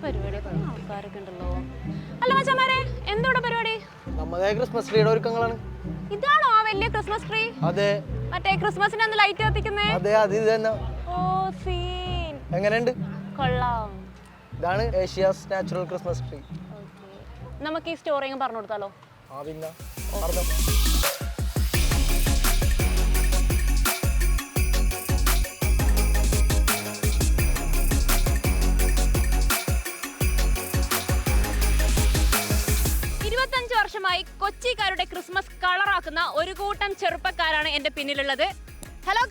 പരിപാടിയൊക്കെ ആൾക്കാരൊക്കെ ഉണ്ടല്ലോ. അല്ല മച്ചാമാരെ, എന്തോടെ പരിപാടി? നമ്മുടെ ക്രിസ്മസ് ട്രീയുടെ ഒരുക്കങ്ങളാണ്. ഇതാണോ ആ വലിയ ക്രിസ്മസ് ട്രീ? അതെ. മറ്റേ ക്രിസ്മസിന് അന്ന് ലൈറ്റ് കത്തിക്കുന്നേ? അതെ, അത് ഇത് തന്നെ. ഓ സീൻ. എങ്ങനെയുണ്ട്? കൊള്ളാം. ഇതാണ് ഏഷ്യാസ് നാച്ചുറൽ ക്രിസ്മസ് ട്രീ. നമുക്ക് ഈ സ്റ്റോറി പറഞ്ഞു കൊടുത്താലോ? ആ പിന്നെ പറഞ്ഞോ. വർഷമായി കൊച്ചിക്കാരുടെ ക്രിസ്മസ് കളറാക്കുന്ന ഒരു കൂട്ടം ചെറുപ്പക്കാരാണ് എന്റെ പിന്നിലുള്ളത്. ഹലോ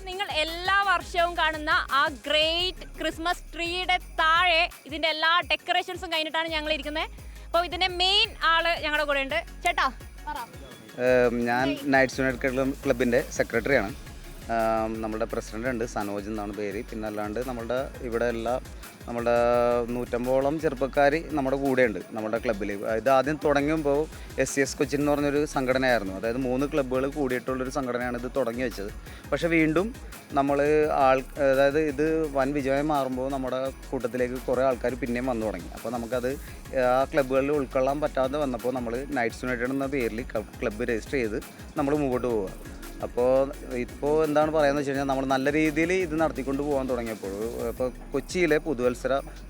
നിങ്ങൾ എല്ലാ വർഷവും കാണുന്ന ആ ഗ്രേറ്റ് ക്രിസ്മസ് ട്രീയുടെ താഴെ ഇതിന്റെ എല്ലാ ഡെക്കറേഷൻസും കഴിഞ്ഞിട്ടാണ് ഞങ്ങൾ ഇരിക്കുന്നത്. അപ്പോൾ ഇതിന്റെ മെയിൻ ആള് ഞങ്ങളുടെ കൂടെ ഉണ്ട്. ചേട്ടാ പറ. ഞാൻ നൈറ്റ്സ് യുണൈറ്റഡ് ക്ലബിൻ്റെ സെക്രട്ടറിയാണ്. നമ്മുടെ പ്രസിഡൻ്റ് ഉണ്ട്, സനോജ് എന്നാണ് പേര്. പിന്നെ അല്ലാണ്ട് നമ്മുടെ ഇവിടെ നമ്മുടെ 150ഓളം ചെറുപ്പക്കാർ നമ്മുടെ കൂടെയുണ്ട് നമ്മുടെ ക്ലബ്ബിൽ. ഇത് ആദ്യം തുടങ്ങുമ്പോൾ SCS കൊച്ചിൻ എന്ന് പറഞ്ഞൊരു സംഘടനയായിരുന്നു. അതായത് 3 ക്ലബ്ബുകൾ കൂടിയിട്ടുള്ളൊരു സംഘടനയാണ് ഇത് തുടങ്ങി വെച്ചത്. പക്ഷേ വീണ്ടും നമ്മൾ അതായത് ഇത് വൻ വിജയമായി മാറുമ്പോൾ നമ്മുടെ കൂട്ടത്തിലേക്ക് കുറേ ആൾക്കാർ പിന്നെയും വന്നു തുടങ്ങി. അപ്പോൾ നമുക്കത് ആ ക്ലബ്ബുകളിൽ ഉൾക്കൊള്ളാൻ പറ്റാതെ വന്നപ്പോൾ നമ്മൾ നൈറ്റ്സ് യുണൈറ്റഡ് എന്ന പേരിൽ ക്ലബ്ബ് രജിസ്റ്റർ ചെയ്ത് നമ്മൾ മുമ്പോട്ട് പോവുക. അപ്പോൾ ഇപ്പോൾ എന്താണ് പറയുന്നത് വെച്ച് കഴിഞ്ഞാൽ നമ്മൾ നല്ല രീതിയിൽ ഇത് നടത്തിക്കൊണ്ട് പോകാൻ തുടങ്ങിയപ്പോൾ ഇപ്പോൾ കൊച്ചിയിലെ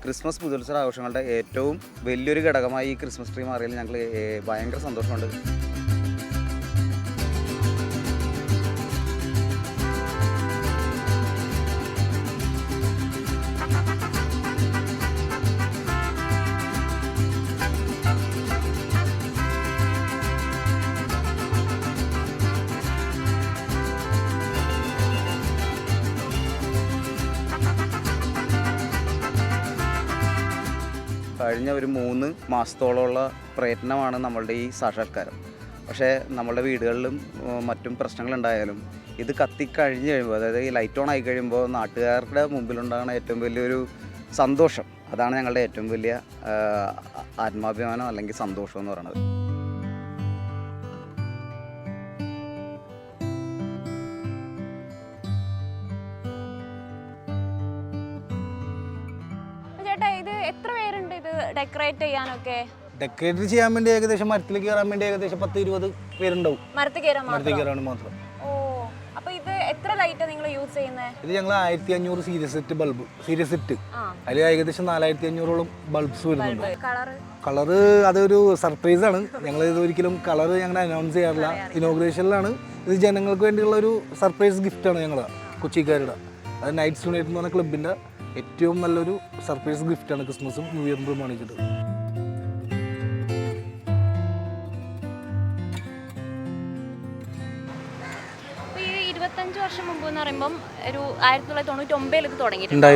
ക്രിസ്മസ് പുതുവത്സര ആഘോഷങ്ങളുടെ ഏറ്റവും വലിയൊരു ഘടകമായി ഈ ക്രിസ്മസ് ട്രീ മാറിയതിൽ ഞങ്ങൾ ഭയങ്കര സന്തോഷമുണ്ട്. കഴിഞ്ഞ ഒരു 3 മാസത്തോളമുള്ള പ്രയത്നമാണ് നമ്മളുടെ ഈ സാക്ഷാത്കാരം. പക്ഷേ നമ്മളുടെ വീടുകളിലും മറ്റും പ്രശ്നങ്ങളുണ്ടായാലും ഇത് കത്തിക്കഴിഞ്ഞ് കഴിയുമ്പോൾ, അതായത് ഈ ലൈറ്റ് ഓൺ ആയി കഴിയുമ്പോൾ നാട്ടുകാരുടെ മുമ്പിലുണ്ടാകുന്ന ഏറ്റവും വലിയൊരു സന്തോഷം, അതാണ് ഞങ്ങളുടെ ഏറ്റവും വലിയ ആത്മാഭിമാനം അല്ലെങ്കിൽ സന്തോഷം എന്ന് പറയുന്നത്. എത്ര പേരുണ്ട് ഇത് ഡെക്കറേറ്റ് ചെയ്യാനൊക്കെ? ഡെക്കറേറ്റ് ചെയ്യാൻ വേണ്ടി ഏകദേശം മരത്തിൽ കയറാൻ വേണ്ടി ഏകദേശം 10-20 പേരുണ്ടാവും. മരത്തിൽ കയറാൻ മാത്രം. ഓ, അപ്പൊ ഇത് എത്ര ലൈറ്റാ നിങ്ങൾ യൂസ് ചെയ്യുന്നത്? ഇത് ഞങ്ങൾ 1500 സീരിയസ് സെറ്റ് അതിൽ ഏകദേശം 4500ഓളം ബൾബ്സ് വരുന്നുണ്ട്. കളറ് അതൊരു സർപ്രൈസ് ആണ്. ഞങ്ങൾ ഇത് ഒരിക്കലും കളറ് ഞങ്ങൾ അനൗൺസ് ചെയ്യാറില്ല. ഇനോഗ്രേഷനിലാണ് ഇത് ജനങ്ങൾക്ക് വേണ്ടിയുള്ള ഒരു സർപ്രൈസ് ഗിഫ്റ്റാണ് ഞങ്ങൾ കൊച്ചിക്കാരുടെ. അത് നൈറ്റ്സ് യുണൈറ്റഡ് എന്ന് പറഞ്ഞ ക്ലബിൻ്റെ ഏറ്റവും നല്ലൊരു സർപ്രൈസ് ഗിഫ്റ്റാണ് ക്രിസ്മസും ന്യൂ ഇയറും പ്രമാണിച്ചിട്ട്. ഈ 25 വർഷം മുമ്പ് എന്ന് പറയുമ്പം ഒരു 1999 ഇത് തുടങ്ങിയിട്ടുണ്ട്.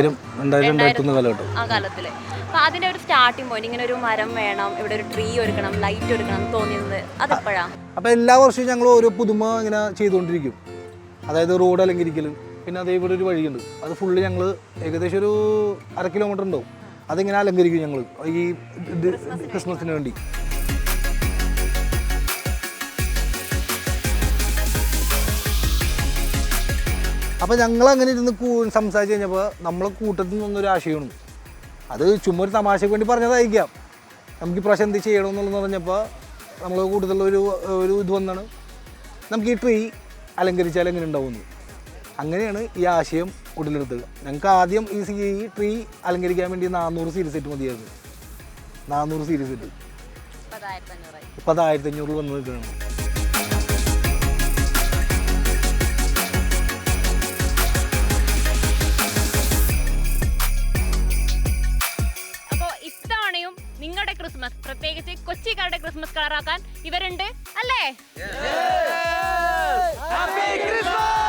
2000 ആ കാലത്തില്. അപ്പൊ അതിന്റെ ഒരു സ്റ്റാർട്ടിംഗ് പോയിന്റ്, ഇങ്ങനെ ഒരു മരം വേണം, ഇവിടെ ഒരു ട്രീ ഒരുക്കണം, ലൈറ്റ് ഒരുക്കണം എന്ന് തോന്നിയത് അതെപ്പോഴാണ്? അപ്പോൾ എല്ലാ വർഷവും ഞങ്ങൾ ഓരോ പുതുമ ഇങ്ങനെ ചെയ്തുകൊണ്ടിരിക്കും. അതായത് റോഡ് അലങ്കരിക്കലും, പിന്നെ അതേ ഇവിടെ ഒരു വഴിയുണ്ട്, അത് ഫുള്ള് ഞങ്ങൾ ഏകദേശം ഒരു 1/2 കിലോമീറ്റർ ഉണ്ടാവും. അതിങ്ങനെ അലങ്കരിക്കും ഞങ്ങൾ ഈ ക്രിസ്മസിന് വേണ്ടി. അപ്പോൾ ഞങ്ങൾ അങ്ങനെ ഇരുന്ന് സംസാരിച്ച് കഴിഞ്ഞപ്പോൾ നമ്മളെ കൂട്ടത്തിൽ നിന്നൊരു ആശയമാണ്. അത് ചുമ്മാ ഒരു തമാശയ്ക്ക് വേണ്ടി പറഞ്ഞതായിരിക്കാം. നമുക്ക് ഈ പ്രാവശ്യം എന്ത് ചെയ്യണമെന്നുള്ളതെന്ന് പറഞ്ഞപ്പോൾ നമ്മൾ കൂടുതലൊരു ഇത് വന്നാണ്, നമുക്ക് ഈ ട്രീ അലങ്കരിച്ചാൽ എങ്ങനെ ഉണ്ടാവുമെന്ന്. അങ്ങനെയാണ് ഈ ആശയം ഉടലെടുത്തത്. ഞങ്ങൾക്ക് ആദ്യം ഈ ട്രീ അലങ്കരിക്കാൻ വേണ്ടി 400 സീരീസ് സെറ്റ് മതിയായിരുന്നു. 400 സീരീസ് സെറ്റ് ഇപ്പോൾ 1500 വന്ന് നിൽക്കുകയാണ്. അപ്പോൾ ഇത്തവണയും നിങ്ങളുടെ ക്രിസ്മസ്, പ്രത്യേകിച്ച് കൊച്ചിക്കാരുടെ ക്രിസ്മസ് കളറാക്കാൻ ഇവരുണ്ട് അല്ലേ? Happy Christmas!